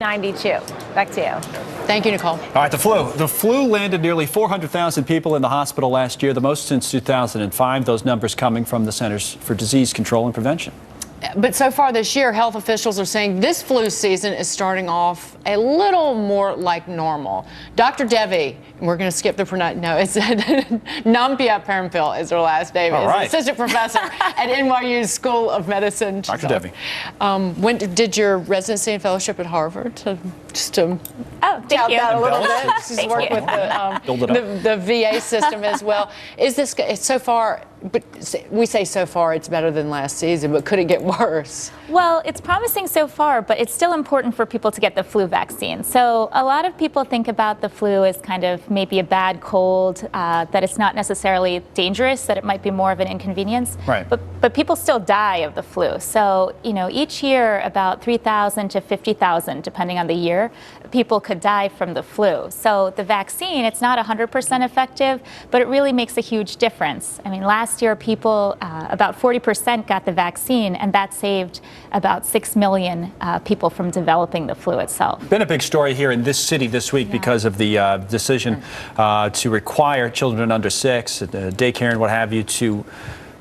92. Back to you. Thank you, Nicole. All right, the flu. The flu landed nearly 400,000 people in the hospital last year, the most since 2005. Those numbers coming from the Centers for Disease Control and Prevention. But so far this year, health officials are saying this flu season is starting off a little more like normal. Dr. Devi, we're going to skip the no, it's Nampia Parampil is her last name. All right. Assistant professor at NYU School of Medicine. Dr. Devi. When did your residency and fellowship at Harvard? Just to thank you. That a little bit. She's worked with the VA system as well. Is this so far? But we say so far it's better than last season, but could it get worse? Well, it's promising so far, but it's still important for people to get the flu vaccine. So a lot of people think about the flu as kind of maybe a bad cold, that it's not necessarily dangerous, that it might be more of an inconvenience. Right. But people still die of the flu. So, each year about 3,000 to 50,000, depending on the year, people could die from the flu. So the vaccine, it's not 100% effective, but it really makes a huge difference. I mean, last year people, about 40% got the vaccine, and that saved about 6 million people from developing the flu itself. Been a big story here in this city this week because of the decision to require children under 6, daycare and what have you, to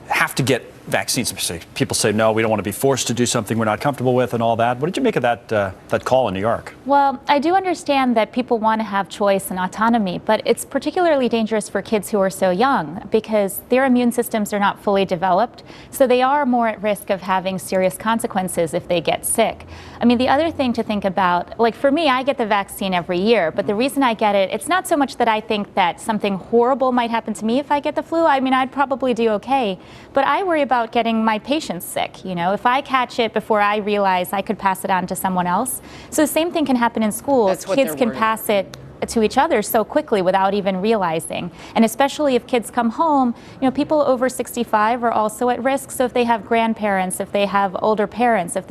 have to get vaccines. People say, no, we don't want to be forced to do something we're not comfortable with and all that. What did you make of that call in New York? Well, I do understand that people want to have choice and autonomy, but it's particularly dangerous for kids who are so young because their immune systems are not fully developed, so they are more at risk of having serious consequences if they get sick. I mean, the other thing to think about, like for me, I get the vaccine every year, but the reason I get it, it's not so much that I think that something horrible might happen to me if I get the flu. I mean, I'd probably do okay, but I worry about getting my patients sick. If I catch it before I realize I could pass it on to someone else. So the same thing can happen in schools. Kids can pass it to each other so quickly without even realizing. And especially if kids come home, people over 65 are also at risk. So if they have grandparents, if they have older parents, if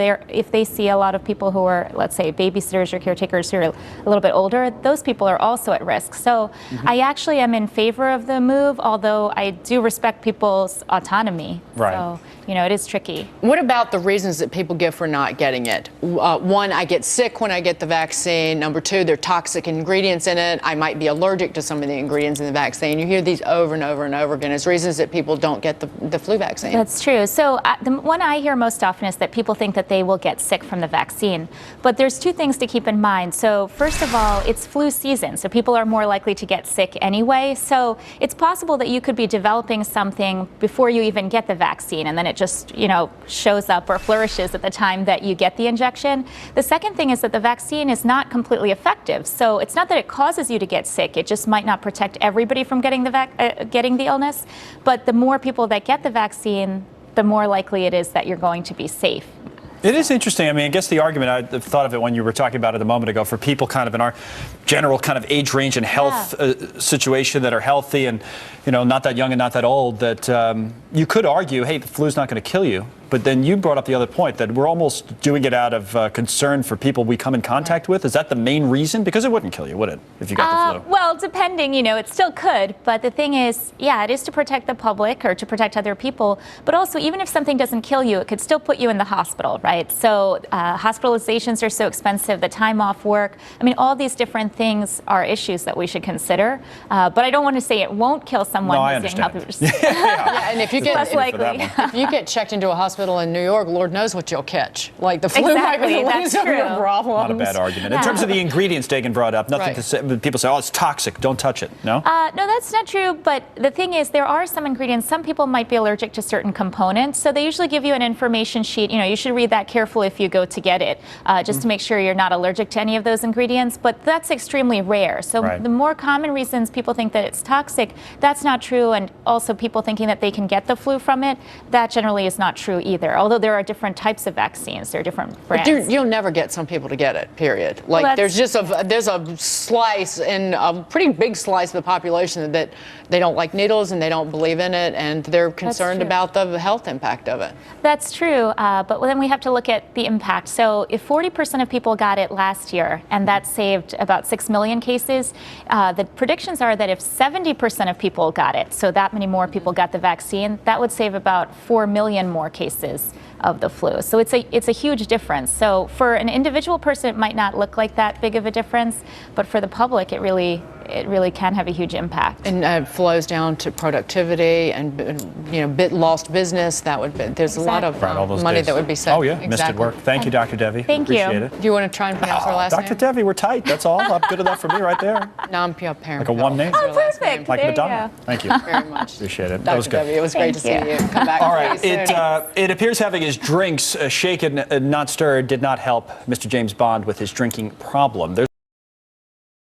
they see a lot of people who are, let's say, babysitters or caretakers who are a little bit older, those people are also at risk. So I actually am in favor of the move, although I do respect people's autonomy. Right. So, it is tricky. What about the reasons that people give for not getting it? One, I get sick when I get the vaccine. Number two, there are toxic ingredients in it. I might be allergic to some of the ingredients in the vaccine. You hear these over and over and over again as reasons that people don't get the flu vaccine. That's true. So the one I hear most often is that people think that they will get sick from the vaccine. But there's two things to keep in mind. So first of all, it's flu season, so people are more likely to get sick anyway. So it's possible that you could be developing something before you even get the vaccine, and then it just, shows up or flourishes at the time that you get the injection. The second thing is that the vaccine is not completely effective. So it's not that it causes you to get sick. It just might not protect everybody from getting the illness. But the more people that get the vaccine, the more likely it is that you're going to be safe. It is interesting. I mean, I guess the argument, I thought of it when you were talking about it a moment ago, for people kind of in our general kind of age range and health situation that are healthy and, not that young and not that old, that you could argue, hey, the flu's not going to kill you. But then you brought up the other point that we're almost doing it out of concern for people we come in contact with. Is that the main reason? Because it wouldn't kill you, would it, if you got the flu? Well, depending, it still could. But the thing is, it is to protect the public or to protect other people. But also, even if something doesn't kill you, it could still put you in the hospital, right? So hospitalizations are so expensive, the time off work. I mean, all these different things are issues that we should consider. But I don't want to say it won't kill someone. No, I understand. And if you get checked into a hospital in New York, Lord knows what you'll catch. Like the flu might be one of your problems. Not a bad argument. In terms of the ingredients Dagan brought up, nothing to say. People say, oh, it's toxic, don't touch it. No? No, that's not true. But the thing is, there are some ingredients. Some people might be allergic to certain components. So they usually give you an information sheet. You should read that carefully if you go to get it, just to make sure you're not allergic to any of those ingredients. But that's extremely rare. So the more common reasons people think that it's toxic, that's not true. And also people thinking that they can get the flu from it, that generally is not true either. Although there are different types of vaccines, there are different brands. But you'll never get some people to get it, period. Like there's a slice, and a pretty big slice of the population that they don't like needles and they don't believe in it, and they're concerned about the health impact of it. That's true, but then we have to look at the impact. So if 40% of people got it last year, and that saved about 6 million cases, the predictions are that if 70% of people got it, so that many more people got the vaccine, that would save about 4 million more cases. cases of the flu. So it's a huge difference. So for an individual person, it might not look like that big of a difference, but for the public, it really can have a huge impact. And it flows down to productivity and lost business. That would be, there's a lot of money that would be saved. Oh yeah, missed at work. Thank you, Dr. Devi. Thank you. Appreciate it. Do you want to try and pronounce her last name? Dr. Devi, we're tight. That's all. Good enough for me right there. Nampia Parent. Like a one name. Oh, perfect. Like There Madonna. you go. Thank you. Very much. Appreciate it. Dr. That was good. Devi, it was great to see Thank you. Come back. All right. Soon. It appears having his drinks shaken and not stirred did not help Mr. James Bond with his drinking problem.